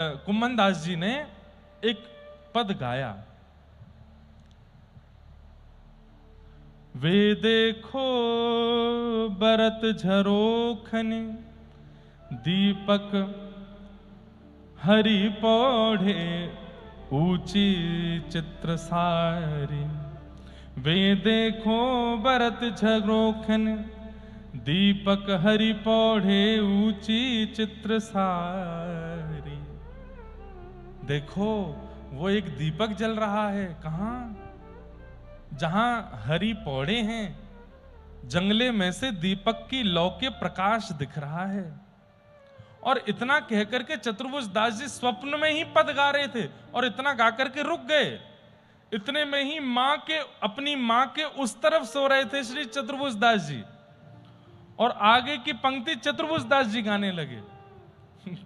कुम्मन दास जी ने एक पद गाया, वे देखो बरत झरोखन दीपक हरि पौढ़े ऊंची चित्र सारी। वे देखो बरत झरोखन दीपक हरि पौढ़े ऊंची चित्र सारी। देखो वो एक दीपक जल रहा है, कहां? जहां हरि पौड़े हैं, जंगले में से दीपक की लौ के प्रकाश दिख रहा है। और इतना कहकर के चतुर्भुज दास जी स्वप्न में ही पद गा रहे थे और इतना गा करके रुक गए। इतने में ही अपनी मां के उस तरफ सो रहे थे श्री चतुर्भुज दास जी, और आगे की पंक्ति चतुर्भुज दास जी गाने लगे।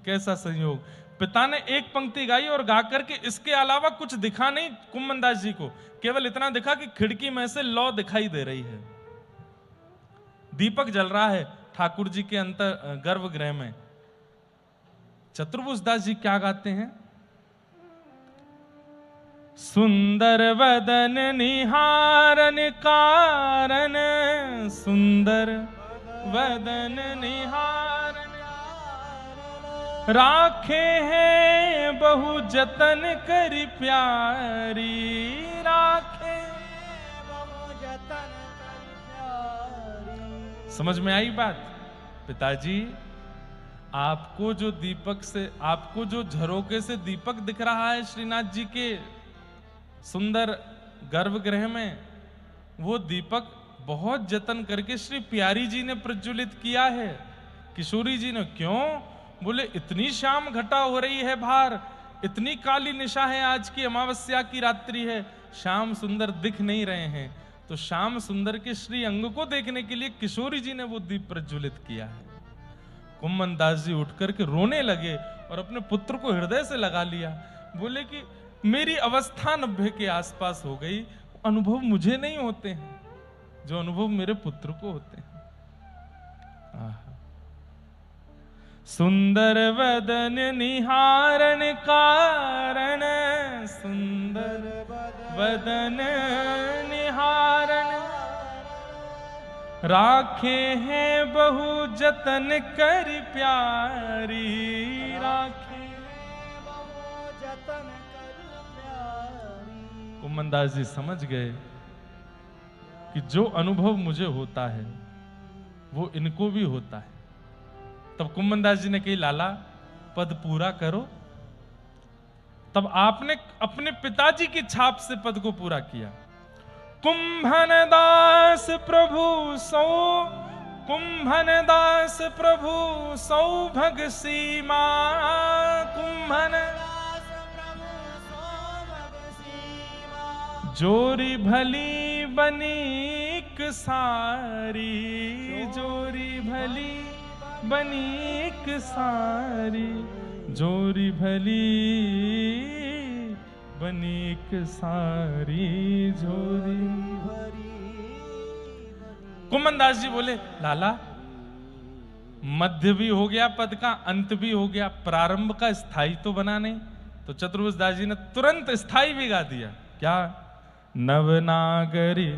कैसा संयोग! पिता ने एक पंक्ति गाई और गा करके इसके अलावा कुछ दिखा नहीं कुम्मन दास जी को, केवल इतना दिखा कि खिड़की में से लौ दिखाई दे रही है, दीपक जल रहा है ठाकुर जी के अंतर गर्भगृह में। चतुर्भुज दास जी क्या गाते हैं? सुंदर वदन निहारन कारण, सुंदर वदन निहारन राखे हैं बहु जतन करी प्यारी। राखे बहु जतन करी प्यारी। समझ में आई बात? पिताजी, आपको जो दीपक से, आपको जो झरोके से दीपक दिख रहा है श्रीनाथ जी के सुंदर गर्भगृह में, वो दीपक बहुत जतन करके श्री प्यारी जी ने प्रज्वलित किया है, किशोरी जी ने। क्यों? बोले इतनी श्याम घटा हो रही है बाहर, इतनी काली निशा है, आज की अमावस्या की रात्रि है, श्याम सुंदर दिख नहीं रहे हैं, तो श्याम सुंदर के श्री अंग को देखने के लिए किशोरी जी ने वो दीप प्रज्वलित किया है। कुम्मन दास जी उठ करके रोने लगे और अपने पुत्र को हृदय से लगा लिया। बोले कि मेरी अवस्था 90 के आसपास हो गई, अनुभव मुझे नहीं होते हैं जो अनुभव मेरे पुत्र को होते हैं। सुंदर वदन निहारन कारण, सुंदर वदन निहारन राखे हैं बहु जतन कर प्यारी। राखे बहु जतन कर प्यारी। कुम्मन दास जी समझ गए कि जो अनुभव मुझे होता है वो इनको भी होता है। तब कुम्मन दास जी ने कही, लाला पद पूरा करो। तब आपने अपने पिताजी की छाप से पद को पूरा किया। कुंभन दास प्रभु सौ, कुंभन दास प्रभु सौभग सीमा। कुंभन दास प्रभु सौभग सीमा। जोरी भली बनीक सारी, जोरी भली बनीक सारी, जोरी भली बनीक सारी, जोरी भरी। कुम्मन दास जी बोले, लाला मध्य भी हो गया पद का, अंत भी हो गया, प्रारंभ का स्थाई तो बना नहीं। तो चतुर्भुज दास जी ने तुरंत स्थाई भी गा दिया। क्या? नवनागरी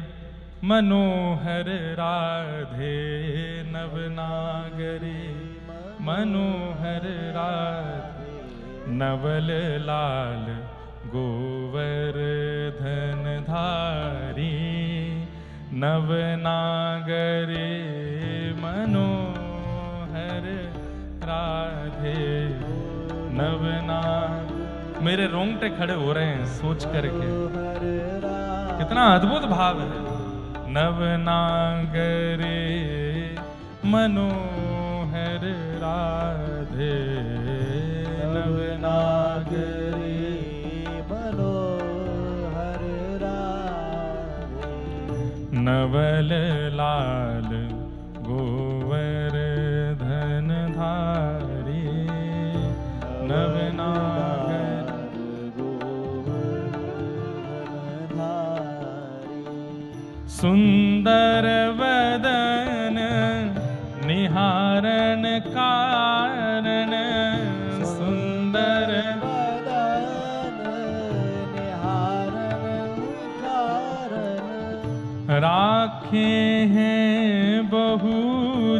मनोहर राधे, नवनागरी मनोहर राधे, नवल लाल गोवर्धन धारी, नवनागरी मनोहर राधे, नवनाग। मेरे रोंगटे खड़े हो रहे हैं सोच करके, कितना अद्भुत भाव है। नवनागरी मनोहर राधे, नवनागरी मनोहर राधे, नवल लाल गोवर्धन धारी, नवनागर सुंदर वदन निहारन कारण, सुंदर राखे हैं बहु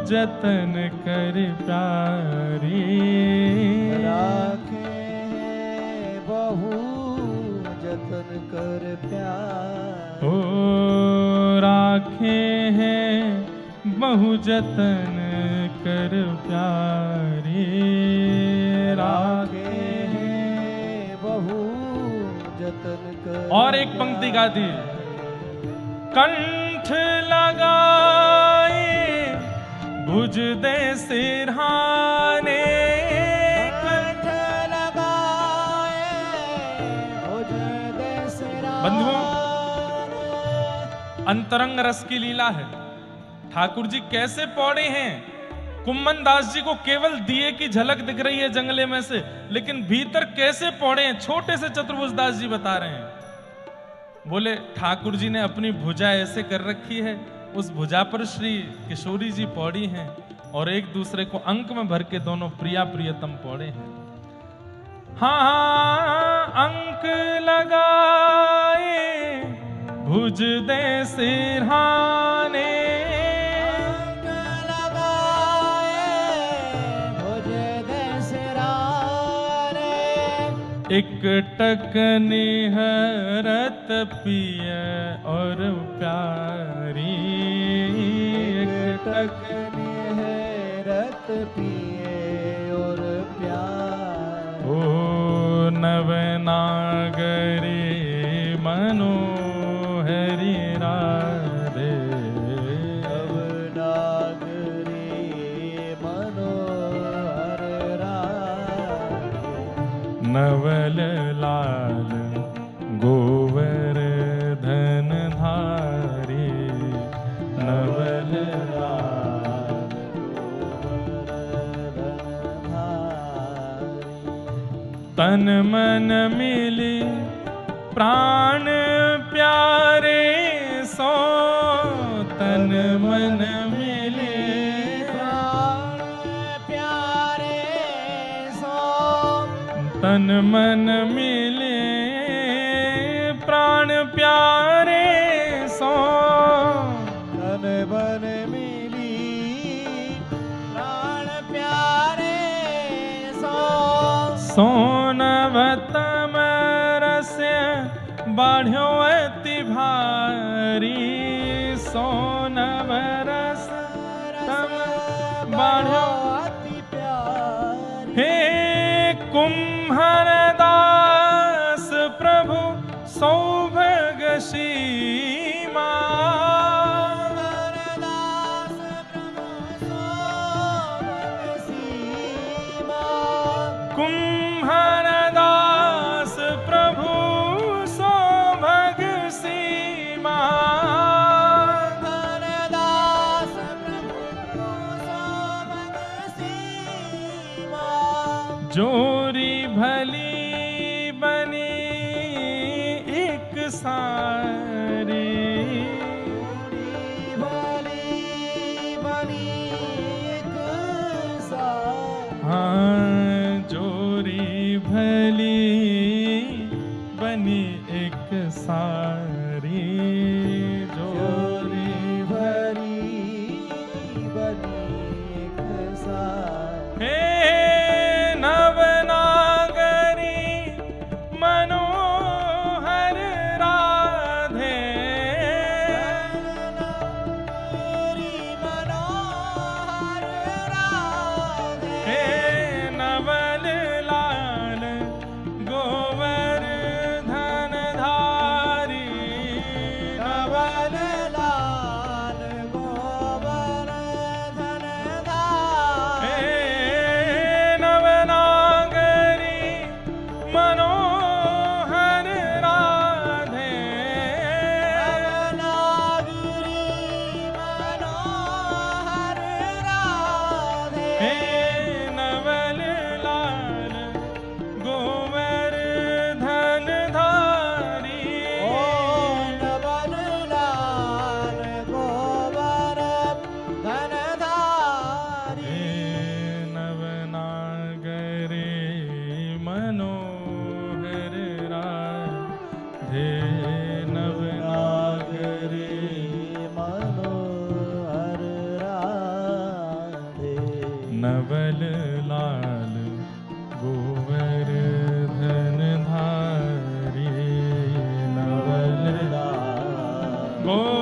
जतन कर प्यारे, राखे हैं बहु जतन कर प्यारे। ओ राखे हैं बहु जतन कर प्यारे, राखे हैं बहु जतन कर। और एक पंक्ति गा दी, कंठ लगाए भुज दे सिरहाने, कंठ लगाए भुज दे सिरहाने। बंधुओं, अंतरंग रस की लीला है। ठाकुर जी कैसे पौड़े हैं। कुम्मन दास जी को केवल दिए की झलक दिख रही है जंगले में से, लेकिन भीतर कैसे पौड़े हैं छोटे से चतुर्भुज दास जी बता रहे हैं। बोले ठाकुर जी ने अपनी भुजा ऐसे कर रखी है, उस भुजा पर श्री किशोरी जी पौड़ी हैं और एक दूसरे को अंक में भर के दोनों प्रिया प्रियतम पौड़े हैं। हाँ, अंक लगाए भुज दे सिरहाने, अंक लगाए भुज दे सिरहाने। एक टक निहरत पिय और प्यारी, एक टक निहरत पिए और प्यार। ओ नवनागरी मनोहरी राधे, नवनागरी मनोहर राधे। नवल लाल गोवर्धन धारी, नवल लाल गोवर्धन धारी। तन मन मिली प्राण प्यारे सो, तन मन मिली प्राण प्यारे सो। तन मन मिले प्राण प्यारे सो, तन मन मिली प्राण प्यारे सो। सोनवतम रस्य बाढ़्यो अति भारी, सोनव रस तम बाढ़्यो अति प्यारी। हे कुम्हर दास प्रभु सौभग सीमा, दास प्रभु सौभग सीमा। कुम्हर दास प्रभु सौभग सीमा, दास प्रभु सौभग सीमा। जोरी भली बनी एक सारी, भली बनी एक सारी। हाँ जोरी भली बनी एक सारी, जोरी भली बनी एक सारी। हे नवनागरी मनोहर राधे, नवनागरी मनोहर राधे। हे नवल लाल गोवर्धन धारी, नवल लाल गोवर्धन धारी। हे नवनागरी मनोहर राधे, नवनागरी मनोहर राधे। हे नवल लाल गोवर्धन धारी, ओ नवल लाल गोवर्धन धारी। हे नवनागरी मनोहर राधे, नवनागरी मनोहर गो